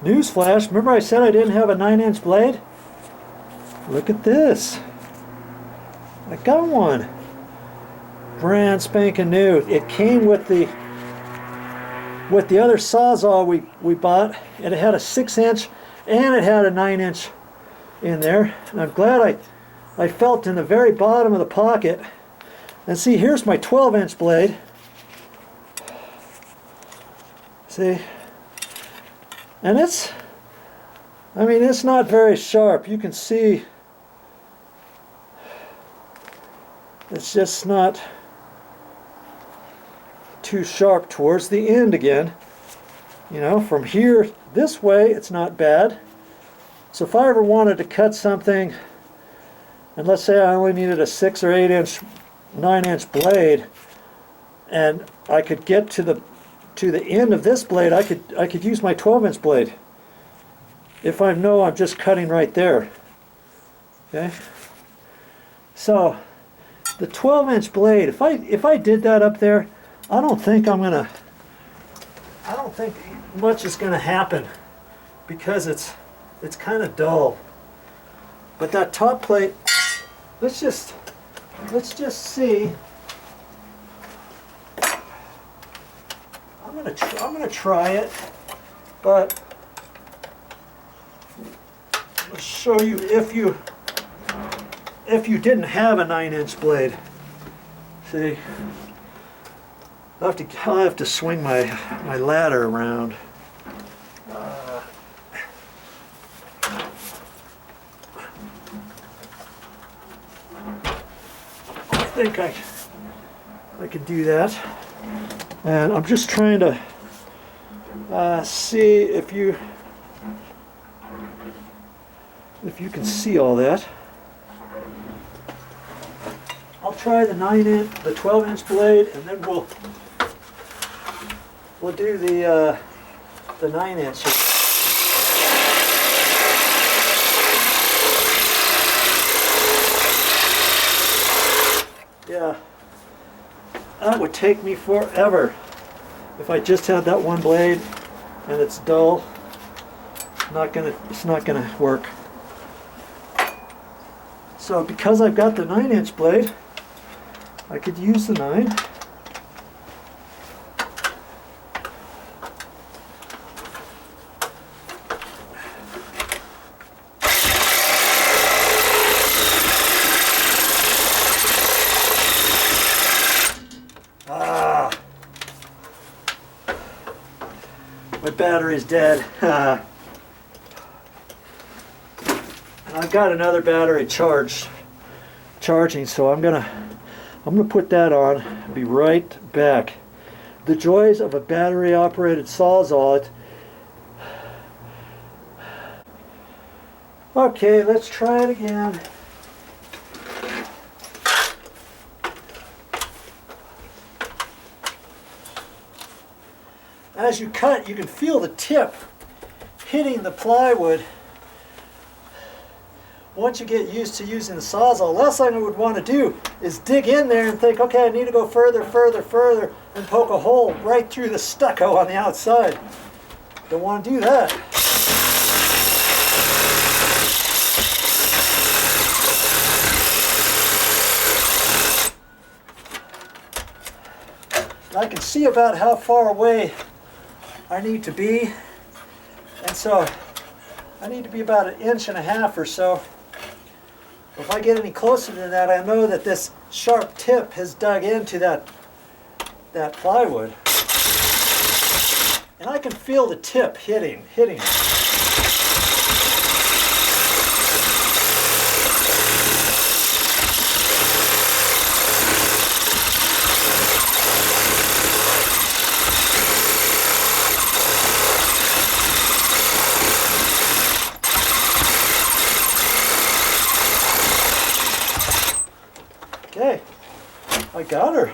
Newsflash, remember I said I didn't have a 9-inch blade? Look at this. I got one. Brand spanking new. It came with the other Sawzall we bought, and it had a 6-inch and it had a 9-inch in there. And I'm glad I felt in the very bottom of the pocket. And see, here's my 12-inch blade. See? And it's not very sharp. You can see it's just not too sharp towards the end again. You know, from here this way it's not bad. So if I ever wanted to cut something, and let's say I only needed a 6 or 8-inch, 9-inch blade, and I could get to the end of this blade, I could use my 12-inch blade if I know I'm just cutting right there. Okay, so the 12-inch blade, if I did that up there, I don't think much is gonna happen, because it's kind of dull. But that top plate, let's just see. I'm gonna try it, but I'll show you if you didn't have a 9-inch blade. See, I'll have to swing my ladder around. I think I can do that. And I'm just trying to see if you can see all that. I'll try the 12-inch blade, and then we'll do the 9-inch. Yeah. That would take me forever if I just had that one blade and it's dull. It's not gonna work. So because I've got the 9-inch blade, I could use the 9. My battery's dead. And I've got another battery charging, so I'm gonna put that on and be right back. The joys of a battery operated Sawzall. Okay, let's try it again. As you cut, you can feel the tip hitting the plywood. Once you get used to using the Sawzall, the last thing I would want to do is dig in there and think, okay, I need to go further, and poke a hole right through the stucco on the outside. Don't want to do that. I can see about how far away I need to be, and so I need to be about 1.5 inches or so. If I get any closer than that, I know that this sharp tip has dug into that plywood, and I can feel the tip hitting it. Okay, I got her.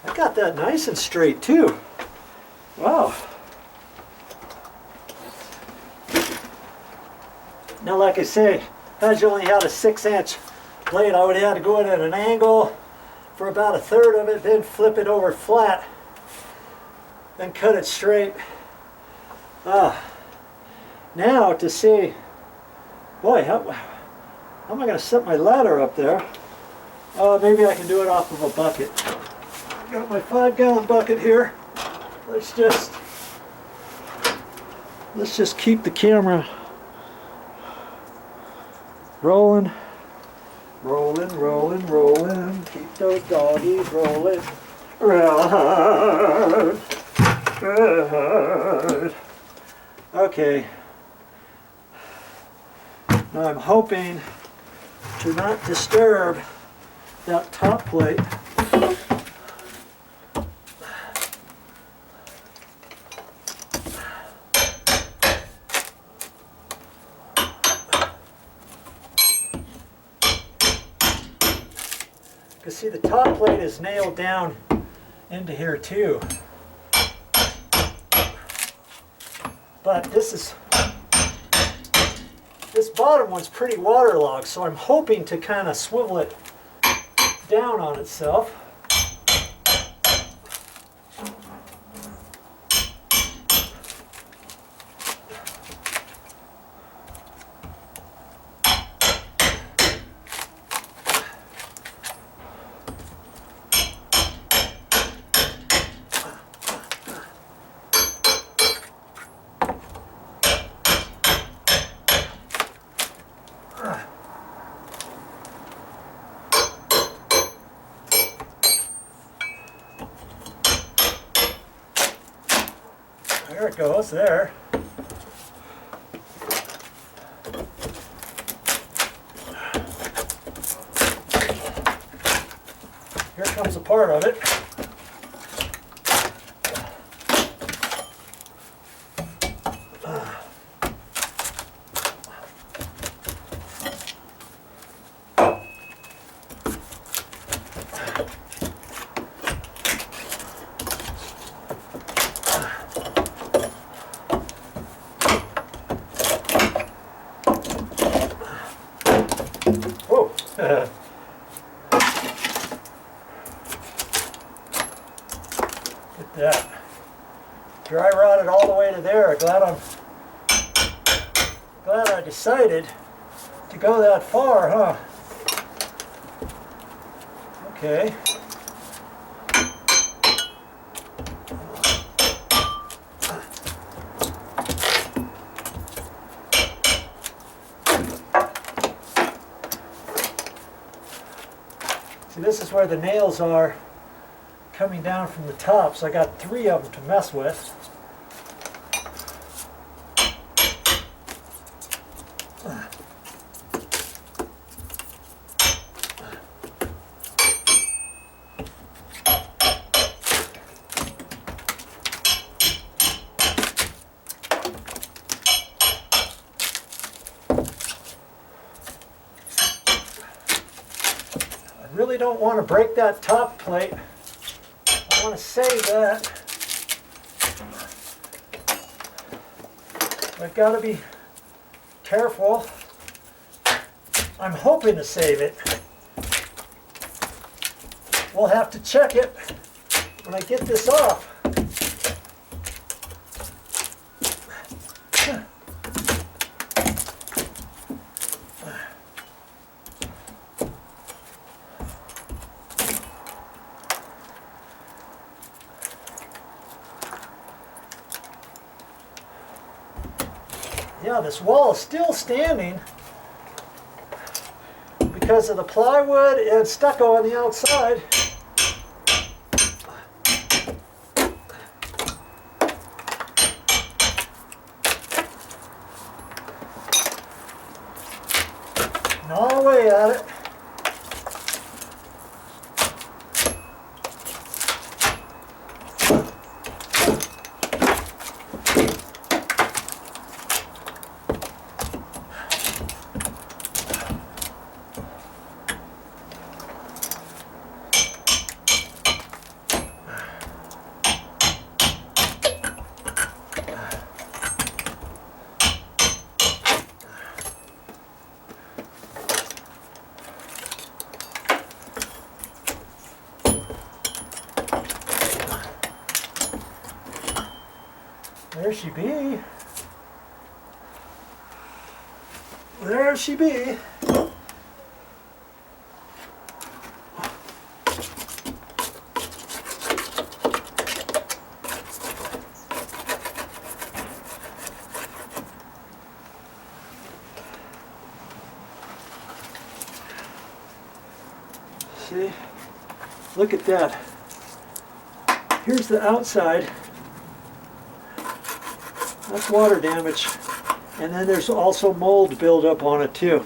I got that nice and straight too. Wow. Now, like I say, had you only had a 6-inch blade, I would have had to go in at an angle for about 1/3 of it, then flip it over flat, then cut it straight. Now to see, boy, how am I going to set my ladder up there? Maybe I can do it off of a bucket. I've got my 5-gallon bucket here. Let's just keep the camera rolling. Rolling, rolling, rolling. Keep those doggies rolling. Right. Right. Okay. Now I'm hoping to not disturb that top plate. Because see, the top plate is nailed down into here too. But this bottom one's pretty waterlogged, so I'm hoping to kind of swivel it down on itself. There it goes, there. Here comes a part of it. Whoa. Get that. Dry rotted all the way to there. Glad I decided to go that far, huh? Okay. See, this is where the nails are coming down from the top, so I got 3 of them to mess with. I really don't want to break that top plate. I want to save that. I've got to be careful. I'm hoping to save it. We'll have to check it when I get this off. Yeah, this wall is still standing because of the plywood and stucco on the outside. Gnaw away at it. There she be. there she be. See? Look at that. Here's the outside. That's water damage. And then there's also mold buildup on it too.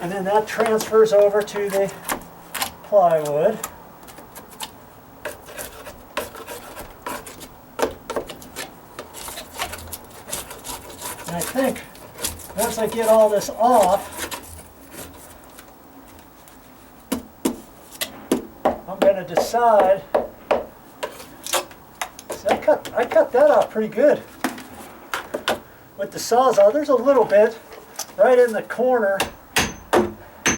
And then that transfers over to the plywood. And I think once I get all this off, I'm going to decide. See, I cut that off pretty good with the Sawzall. There's a little bit right in the corner